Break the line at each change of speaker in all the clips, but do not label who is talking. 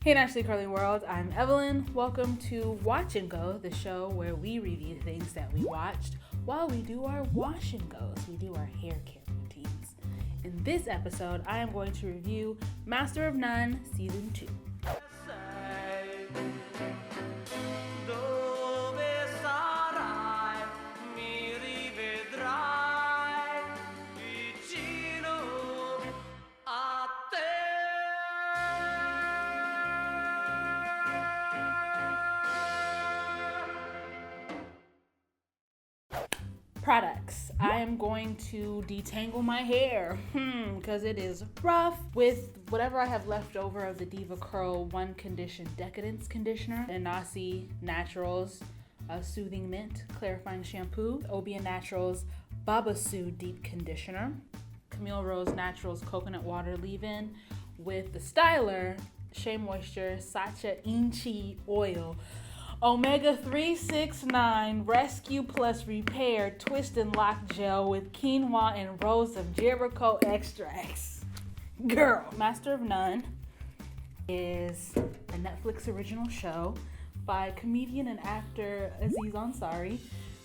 Hey Naturally Curly World, I'm Evelyn. Welcome to Watch and Go, the show where we review things that we watched while we do our wash and goes. We do our hair care routines. In this episode, I am going to review Master of None Season 2. Products. I am going to detangle my hair because it is rough with whatever I have left over of the Diva Curl One Condition Decadence Conditioner, Ansari Naturals Soothing Mint Clarifying Shampoo, Obia Naturals Babassu Deep Conditioner, Camille Rose Naturals Coconut Water Leave-In with the styler Shea Moisture Sacha Inchi Oil, Omega 369 Rescue Plus Repair Twist and Lock Gel with quinoa and rose of Jericho extracts. Girl, Master of None is a Netflix original show by comedian and actor Aziz Ansari.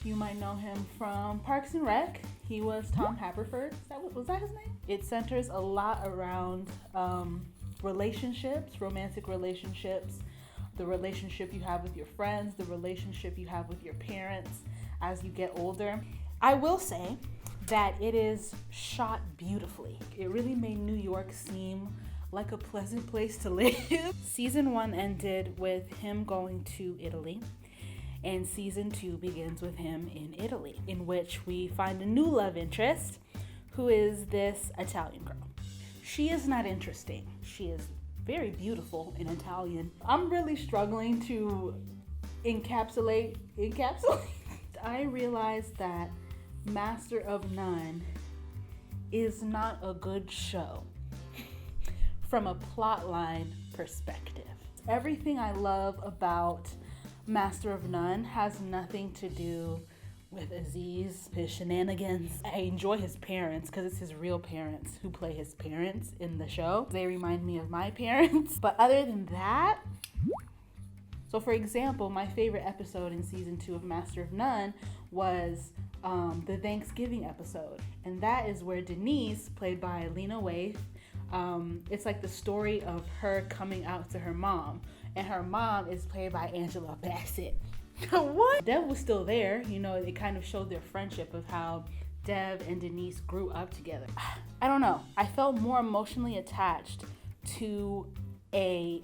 You might know him from Parks and Rec. He was Tom Haverford. Was that his name? It centers a lot around relationships, romantic relationships, the relationship you have with your friends, the relationship you have with your parents as you get older. I will say that it is shot beautifully. It really made New York seem like a pleasant place to live. Season 1 ended with him going to Italy, and season 2 begins with him in Italy, in which we find a new love interest, who is this Italian girl. She is not interesting. She is very beautiful in Italian. I'm really struggling to encapsulate. I realized that Master of None is not a good show from a plotline perspective. Everything I love about Master of None has nothing to do with Aziz, his shenanigans. I enjoy his parents because it's his real parents who play his parents in the show. They remind me of my parents. But other than that, so for example, my favorite episode in season 2 of Master of None was the Thanksgiving episode. And that is where Denise, played by Lena Waithe, it's like the story of her coming out to her mom. And her mom is played by Angela Bassett. What? Dev was still there. You know, it kind of showed their friendship of how Dev and Denise grew up together. I don't know. I felt more emotionally attached to a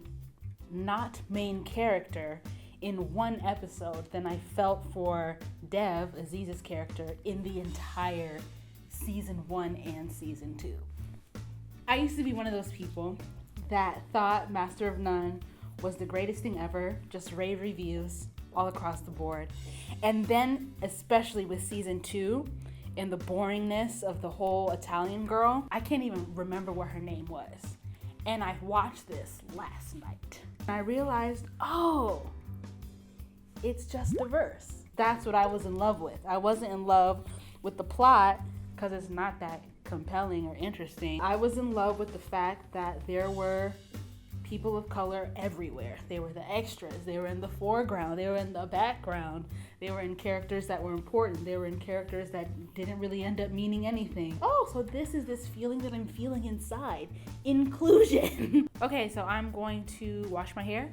not main character in one episode than I felt for Dev, Aziz's character, in the entire season 1 and season 2. I used to be one of those people that thought Master of None was the greatest thing ever, just rave reviews all across the board. And then, especially with season 2 and the boringness of the whole Italian girl, I can't even remember what her name was. And I watched this last night. And I realized, oh, it's just diverse. That's what I was in love with. I wasn't in love with the plot because it's not that compelling or interesting. I was in love with the fact that there were people of color everywhere. They were the extras. They were in the foreground. They were in the background. They were in characters that were important. They were in characters that didn't really end up meaning anything. Oh, so this is this feeling that I'm feeling inside. Inclusion. Okay, so I'm going to wash my hair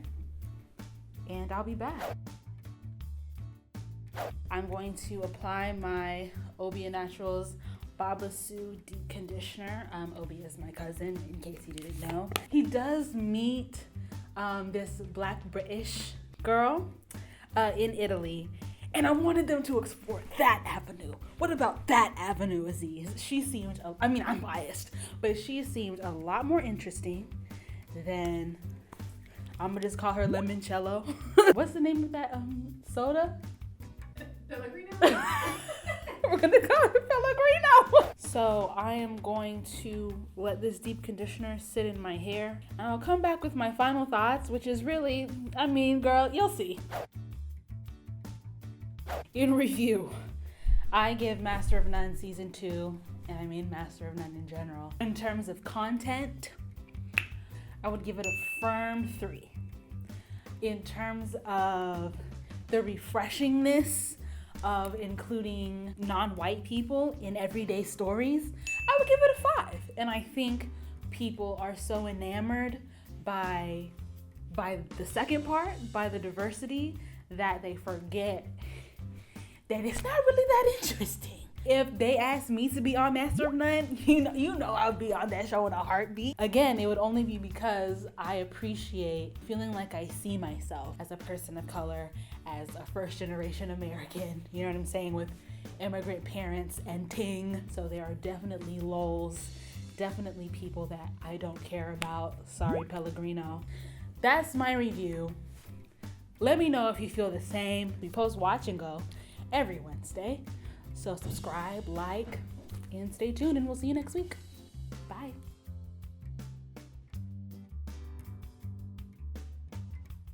and I'll be back. I'm going to apply my Obia Naturals Babassu Deep Conditioner. Obia is my cousin, in case you didn't know. He does meet this Black British girl in Italy, and I wanted them to explore that avenue. What about that avenue, Aziz? She seemed, I'm biased, but she seemed a lot more interesting than, I'm gonna just call her Limoncello. What's the name of that soda?
Pellegrino?
We're gonna call her Pellegrino. So I am going to let this deep conditioner sit in my hair, and I'll come back with my final thoughts, which is really, girl, you'll see. In review, I give Master of None Season 2, and Master of None in general, in terms of content, I would give it a firm 3. In terms of the refreshingness of including non-white people in everyday stories, I would give it a 5. And I think people are so enamored by the second part, by the diversity, that they forget that it's not really that interesting. If they asked me to be on Master of None, you know I would be on that show in a heartbeat. Again, it would only be because I appreciate feeling like I see myself as a person of color, as a first generation American, you know what I'm saying, with immigrant parents and ting. So there are definitely lols, definitely people that I don't care about. Sorry, Pellegrino. That's my review. Let me know if you feel the same. We post Watch and Go every Wednesday. So subscribe, like, and stay tuned, and we'll see you next week.